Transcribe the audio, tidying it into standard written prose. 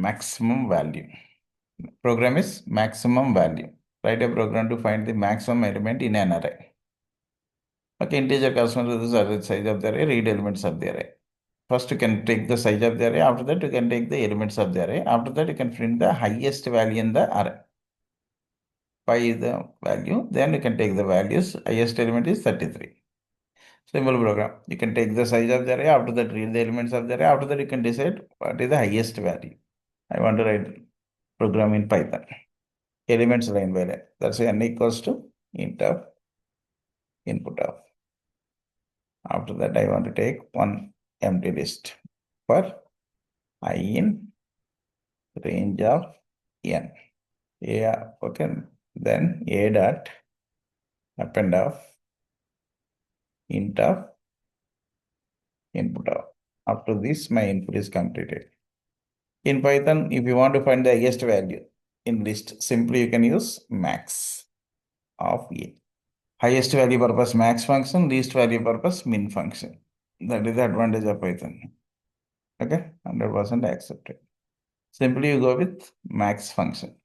maximum value. Program is maximum value. Write a program to find the maximum element in an array. Okay, integer corresponds to the size of the array, read elements of the array. First, you can take the size of the array. After that, you can take the elements of the array. After that, you can print the highest value in the array. 5 is the value. Then you can take the values. Highest element is 33. Simple program. You can take the size of the array. After that, read the elements of the array. After that, you can decide what is the highest value. I want to write program in Python. Elements line by line. That's n equals to int of input of. After that, I want to take one empty list for I in range of n. Yeah, okay. Then a dot append of int of input of. After this, my input is completed. In Python, if you want to find the highest value in list, simply you can use max of a. Highest value purpose max function, least value purpose min function. That is the advantage of Python. Okay, 100% accepted. Simply you go with max function.